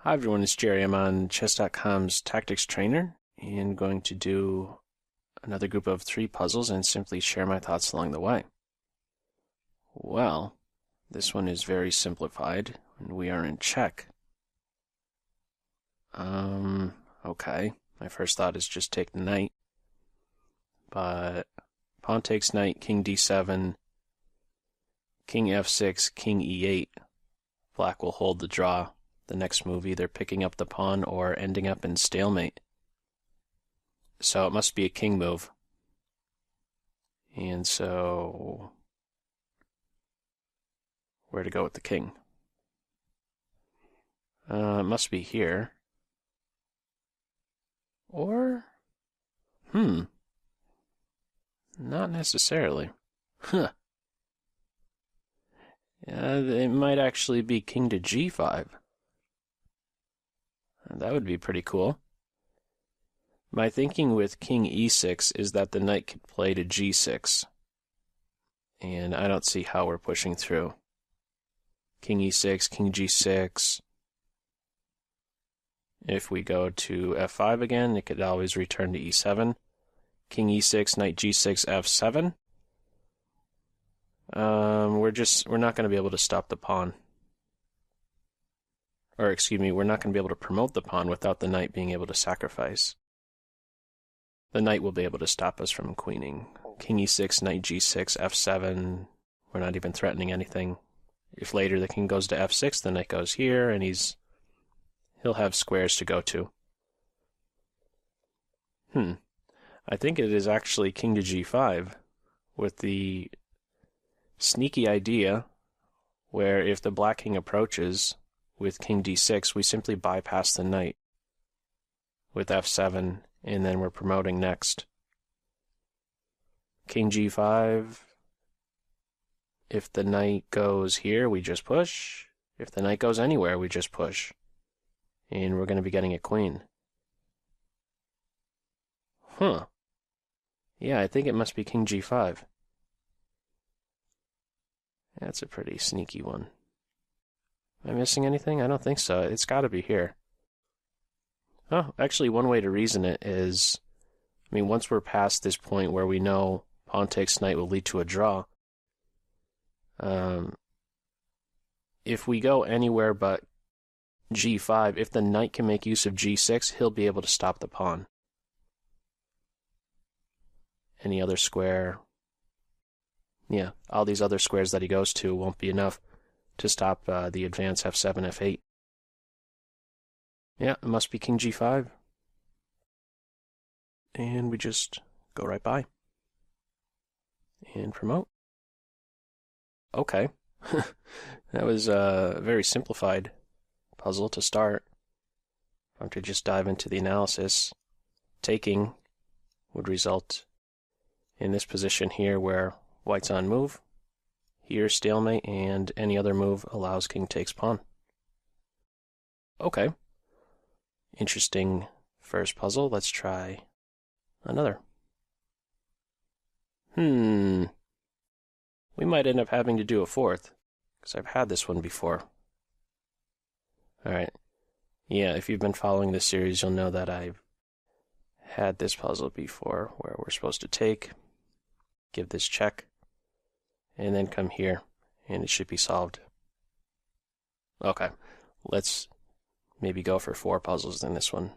Hi everyone, it's Jerry. I'm on Chess.com's Tactics Trainer and going to do another group of 3 puzzles and simply share my thoughts along the way. Well, this one is very simplified and we are in check. Okay. My first thought is just take the knight. But pawn takes knight, king d7, king f6, king e8. Black will hold the draw. The next move either picking up the pawn or ending up in stalemate. So it must be a king move. And so, where to go with the king? It must be here. Or, not necessarily. Huh. It might actually be king to g5. That would be pretty cool. My thinking with king e6 is that the knight could play to g6. And I don't see how we're pushing through. King e6, king g6. If we go to f5 again, it could always return to e7. King e6, knight g6, f7. We're not going to be able to stop the pawn. Or, excuse me, we're not going to be able to promote the pawn without the knight being able to sacrifice. The knight will be able to stop us from queening. King e6, knight g6, f7. We're not even threatening anything. If later the king goes to f6, the knight goes here, and he'll have squares to go to. I think it is actually king to g5, with the sneaky idea where if the black king approaches with king d6, we simply bypass the knight with f7, and then we're promoting next. King g5. If the knight goes here, we just push. If the knight goes anywhere, we just push. And we're going to be getting a queen. Yeah, I think it must be king g5. That's a pretty sneaky one. Am I missing anything? I don't think so. It's got to be here. Oh, actually, one way to reason it is, once we're past this point where we know pawn takes knight will lead to a draw, if we go anywhere but g5, if the knight can make use of g6, he'll be able to stop the pawn. Any other square, yeah, all these other squares that he goes to won't be enough to stop the advance f7, f8. Yeah, it must be king g5. And we just go right by. And promote. Okay. That was a very simplified puzzle to start. If I'm to just dive into the analysis, taking would result in this position here where white's on move. Here, stalemate, and any other move allows king takes pawn. Okay. Interesting first puzzle. Let's try another. We might end up having to do a fourth, because I've had this one before. Alright. Yeah, if you've been following this series, you'll know that I've had this puzzle before, where we're supposed to take, give this check, and then come here, and it should be solved. Okay, let's maybe go for 4 puzzles in this one.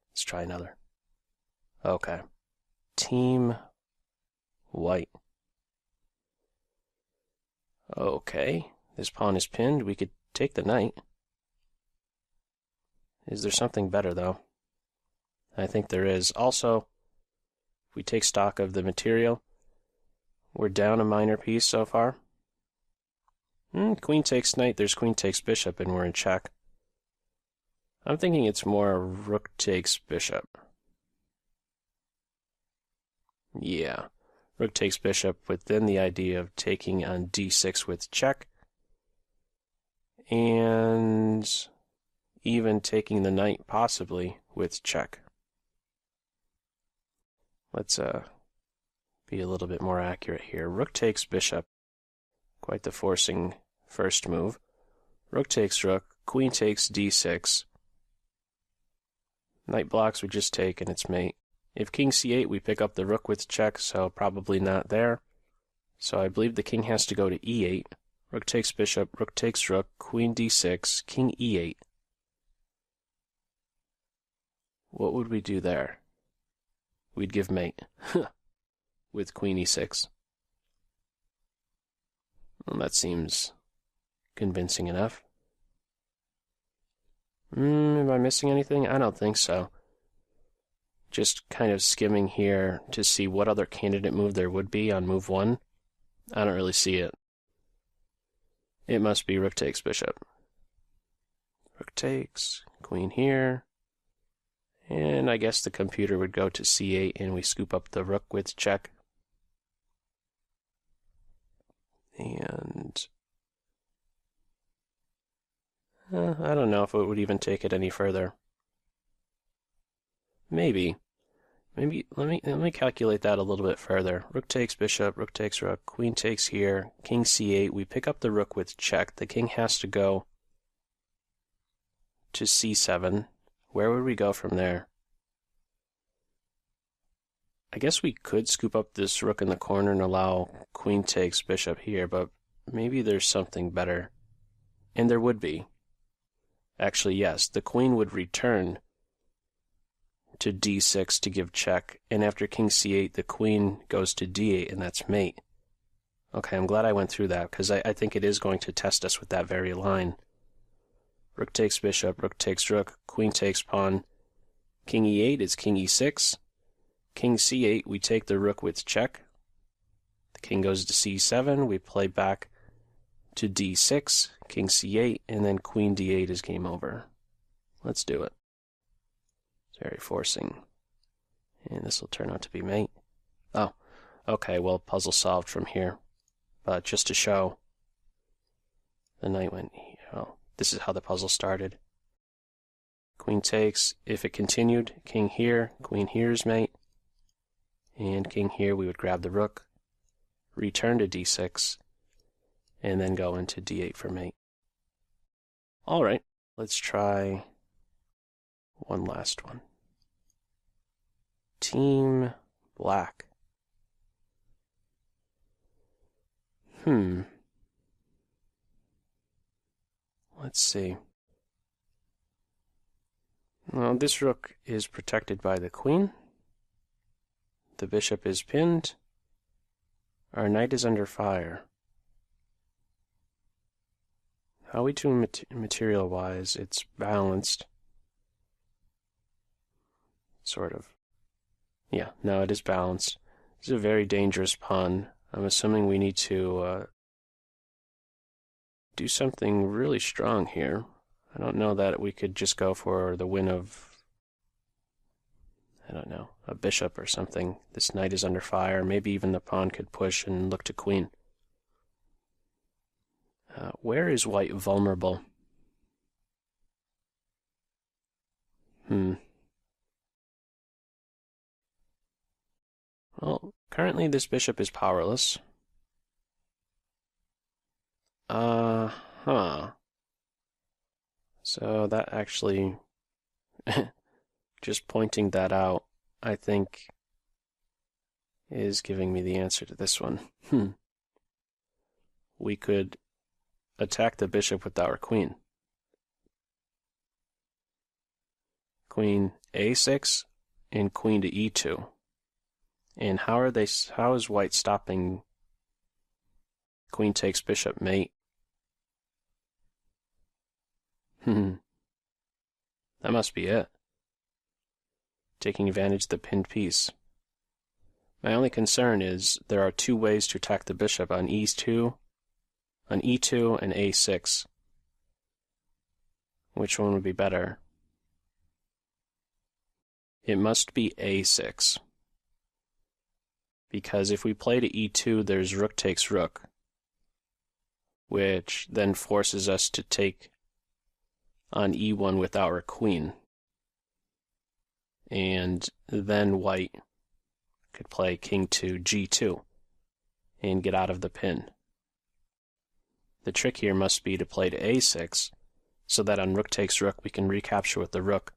Let's try another. Okay. Team white. Okay, this pawn is pinned. We could take the knight. Is there something better, though? I think there is. Also, if we take stock of the material, we're down a minor piece so far. Queen takes knight, there's queen takes bishop, and we're in check. I'm thinking it's more rook takes bishop. Yeah, rook takes bishop within the idea of taking on d6 with check, and even taking the knight possibly with check. Let's be a little bit more accurate here. Rook takes bishop. Quite the forcing first move. Rook takes rook. queen takes d6. Knight blocks, we just take, and it's mate. If king c8, we pick up the rook with check, so probably not there. So I believe the king has to go to e8. Rook takes bishop, rook takes rook, queen d6, king e8. What would we do there? We'd give mate with queen e6. Well, that seems convincing enough. Am I missing anything? I don't think so. Just kind of skimming here to see what other candidate move there would be on move 1. I don't really see it. It must be rook takes bishop. Rook takes, queen here. And I guess the computer would go to c8 and we scoop up the rook with check. And I don't know if it would even take it any further. Maybe let me calculate that a little bit further. Rook takes bishop, rook takes rook, queen takes here, king c8. We pick up the rook with check. The king has to go to c7. Where would we go from there? I guess we could scoop up this rook in the corner and allow queen takes bishop here, but maybe there's something better. And there would be. Actually, yes, the queen would return to d6 to give check, and after king c8, the queen goes to d8, and that's mate. Okay, I'm glad I went through that, because I think it is going to test us with that very line. Rook takes bishop, rook takes rook, queen takes pawn. King e8 is king e6. King c8, we take the rook with check. The king goes to c7, we play back to d6, king c8, and then queen d8 is game over. Let's do it. It's very forcing. And this will turn out to be mate. Oh, okay, well, puzzle solved from here. But just to show, the knight went, oh, this is how the puzzle started. Queen takes, if it continued, king here, queen here is mate. And king here, we would grab the rook, return to d6, and then go into d8 for mate. All right, let's try one last one. Team black. Let's see. Well, this rook is protected by the queen. The bishop is pinned. Our knight is under fire. How are we doing material-wise? It's balanced. Sort of. Yeah, no, it is balanced. This is a very dangerous pawn. I'm assuming we need to do something really strong here. I don't know that we could just go for the win of, I don't know, a bishop or something. This knight is under fire. Maybe even the pawn could push and look to queen. Where is white vulnerable? Well, currently this bishop is powerless. So that actually, just pointing that out, I think, is giving me the answer to this one. We could attack the bishop with our queen. Queen a6 and queen to e2. And how is white stopping queen takes bishop mate? That must be it. Taking advantage of the pinned piece. My only concern is there are two ways to attack the bishop on e2 and a6. Which one would be better? It must be a6. Because if we play to e2, there's rook takes rook, which then forces us to take on e1 with our queen. And then white could play king to g2 and get out of the pin. The trick here must be to play to a6 so that on rook takes rook we can recapture with the rook,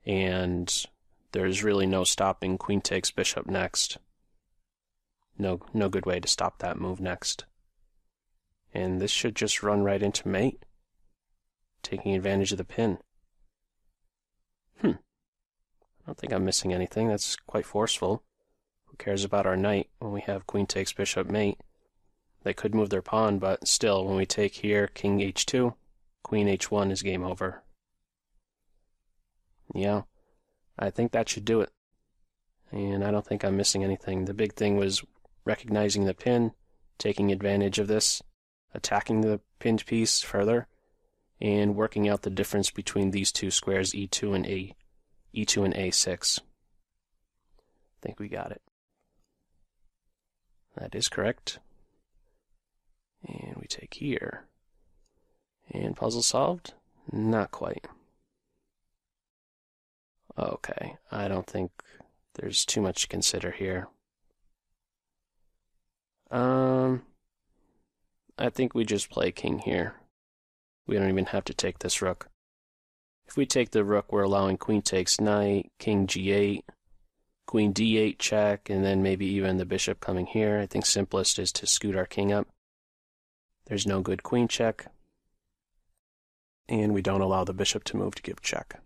and there's really no stopping queen takes bishop next. No good way to stop that move next. And this should just run right into mate, taking advantage of the pin. I don't think I'm missing anything. That's quite forceful. Who cares about our knight when we have queen takes bishop mate? They could move their pawn, but still, when we take here, king h2, queen h1 is game over. Yeah, I think that should do it. And I don't think I'm missing anything. The big thing was recognizing the pin, taking advantage of this, attacking the pinned piece further, and working out the difference between these two squares, e2 and a6. I think we got it. That is correct. And we take here. And puzzle solved? Not quite. Okay, I don't think there's too much to consider here. I think we just play king here. We don't even have to take this rook. If we take the rook, we're allowing queen takes knight, king g8, queen d8 check, and then maybe even the bishop coming here. I think simplest is to scoot our king up. There's no good queen check. And we don't allow the bishop to move to give check.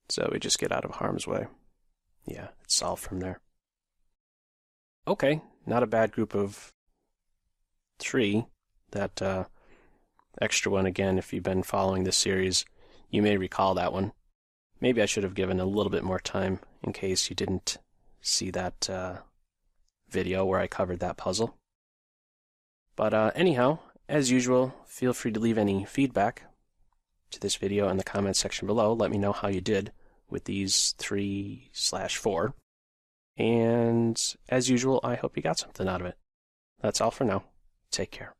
So we just get out of harm's way. Yeah, it's solved from there. Okay, not a bad group of 3. That extra one, again, if you've been following this series, you may recall that one. Maybe I should have given a little bit more time in case you didn't see that video where I covered that puzzle. But anyhow, as usual, feel free to leave any feedback to this video in the comments section below. Let me know how you did with these 3/4. And as usual, I hope you got something out of it. That's all for now. Take care.